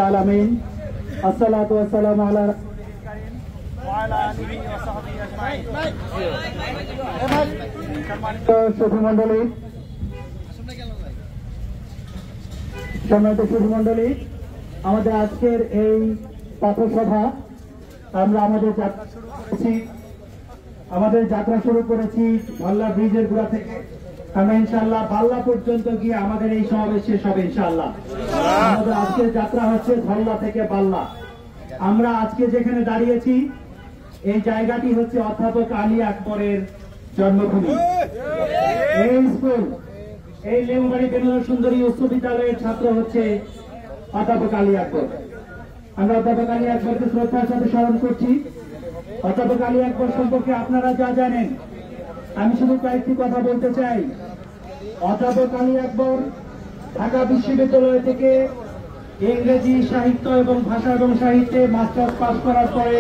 আলামিন আসসালাতু ওয়াসসালামু আলা সুধীমণ্ডলী সম্মানিত সুধীমণ্ডলী, আমাদের আজকের এই পথসভা আমরা আমাদের যাত্রা শুরু করেছি ভাল্লা ব্রিজের গোড়া থেকে। আমরা ইনশাআল্লাহ ভাল্লা পর্যন্ত গিয়ে আমাদের এই সমাবেশ শেষ হবে ইনশাআল্লাহ। আমাদের আজকের যাত্রা হচ্ছে ধল্লা থেকে বাল্লা। আমরা আজকে যেখানে দাঁড়িয়েছি এই জায়গাটি হচ্ছে অধ্যাপক আলী আকবরের জন্মভূমি। এই স্কুল, এই লেমবাড়ি বিনোদন সুন্দরী উচ্চ বিদ্যালয়ের ছাত্র হচ্ছে অধ্যাপক আলী আকবর। আমরা অধ্যাপক আলী আকবরকে শ্রদ্ধার সাথে স্মরণ করছি। অধ্যাপক আলী আকবর সম্পর্কে আপনারা যা জানেন, আমি শুধু কয়েকটি কথা বলতে চাই। অধ্যাপক আলী আকবর ঢাকা বিশ্ববিদ্যালয় থেকে ইংরেজি সাহিত্য এবং ভাষা এবং সাহিত্যে মাস্টার্স পাস করার পরে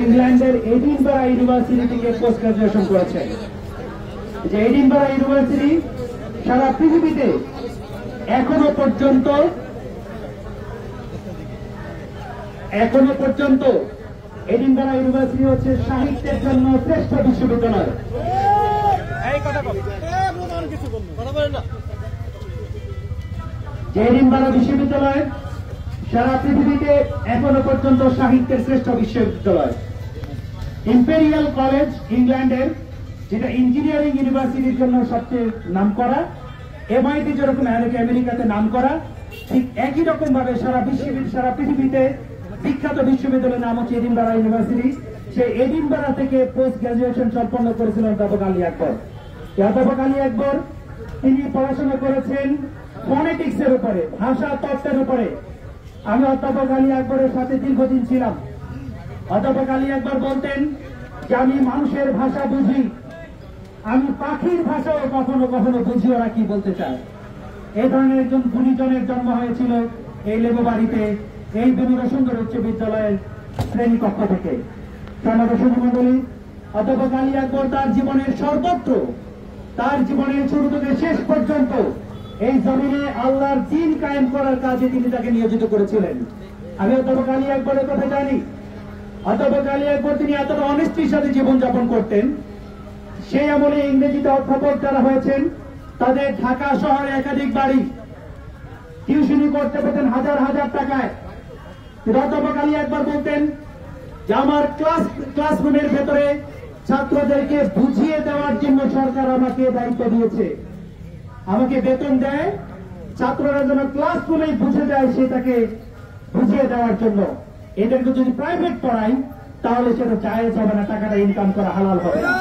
ইংল্যান্ডের এডিনবরা ইউনিভার্সিটি থেকে পোস্ট গ্রাজুয়েশন করেছেন। যে এডিনবরা ইউনিভার্সিটি সারা পৃথিবীতে এখনো পর্যন্ত এডিনবরা ইউনিভার্সিটি হচ্ছে সাহিত্যের জন্য শ্রেষ্ঠ বিশ্ববিদ্যালয়। যে এডিনবরা বিশ্ববিদ্যালয় সারা পৃথিবীতে এখনো পর্যন্ত সাহিত্যের শ্রেষ্ঠ বিশ্ববিদ্যালয়। ইম্পেরিয়াল কলেজ ইংল্যান্ডের, যেটা ইঞ্জিনিয়ারিং ইউনিভার্সিটির জন্য সবচেয়ে নাম করা, এমআইটি যেরকম আমেরিকাতে নাম করা, ঠিক একই রকম ভাবে সারা পৃথিবীতে বিখ্যাত বিশ্ববিদ্যালয়ের নাম হচ্ছে এডিনবরা ইউনিভার্সিটি। সেই এডিনবরা থেকে পোস্ট গ্রাজুয়েশন সম্পন্ন করেছিলেন অধ্যাপক আলী আকবর। অধ্যাপক আলী আকবর তিনি পড়াশোনা করেছেন ফনেটিক্স এর উপরে, ভাষা তত্ত্বের উপরে। আমি অধ্যাপক আলী আকবরের সাথে দীর্ঘদিন ছিলাম। অধ্যাপক আলী আকবর বলতেন যে আমি মানুষের ভাষা বুঝি, আমি পাখির ভাষাও কখনো কখনো বুঝি ওরা কি বলতে চায়। এই ধরনের একজন গুণীজনের জন্ম হয়েছিল এই লেবুবাড়িতে, এই বিনোদন সুন্দর উচ্চ বিদ্যালয়ের শ্রেণীকক্ষ থেকে। সম্মানিত সুধীমণ্ডলী, অধ্যাপক আলী আকবর তার জীবনের সর্বত্র, তার জীবনের শুরু থেকে শেষ পর্যন্ত এই জমিনে আল্লাহর দ্বীন কায়েম করার কাজে তিনি তাকে নিয়োজিত করেছিলেন। আমি অধ্যাপক আলী আকবরের কথা জানি। অধ্যাপক আলী আকবর তিনি এতটা অনেস্টির সাথে জীবনযাপন করতেন। সেই আমলে ইংরেজিতে অধ্যাপক যারা হয়েছেন তাদের ঢাকা শহরে একাধিক বাড়ি, টিউশনি করতে পেতেন হাজার হাজার টাকায়। অধ্যাপক আলী আকবর বলতেন যে আমার ক্লাসরুমের ভেতরে ছাত্রদেরকে বুঝিয়ে দেওয়ার জন্য সরকার আমাকে দায়িত্ব দিয়েছে, আমাকে বেতন দেয়, ছাত্ররা যেন ক্লাসরুমে বুঝে দেয় সেটাকে বুঝিয়ে দেওয়ার জন্য। এদেরকে যদি প্রাইভেট পড়াই তাহলে সেটা জায়েজ হবে না, টাকাটা ইনকাম করা হালাল হবে না।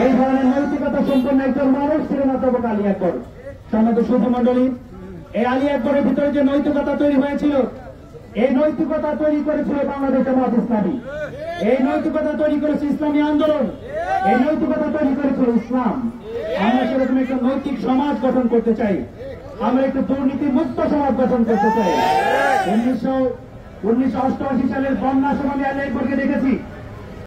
এই ধরনের নৈতিকতা সম্পন্ন একজন মানুষ ছিলেন অধ্যাপক আলী আকবর। সম্মানিত সুধীমণ্ডলী, এই আলী আকবরের ভিতরে যে নৈতিকতা তৈরি হয়েছিল, এই নৈতিকতা তৈরি করেছিল বাংলাদেশ জামাত ইসলামী, এই নৈতিকতা তৈরি করেছে ইসলামী আন্দোলন, এই নৈতিকতা তৈরি করেছিল ইসলাম। আমরা সেরকম একটা নৈতিক সমাজ গঠন করতে চাই, আমরা একটু দুর্নীতি মুক্ত সমাজ গঠন করতে চাই। 1988 সালের বন্যার সময় আমি আলী আকবরকে দেখেছি।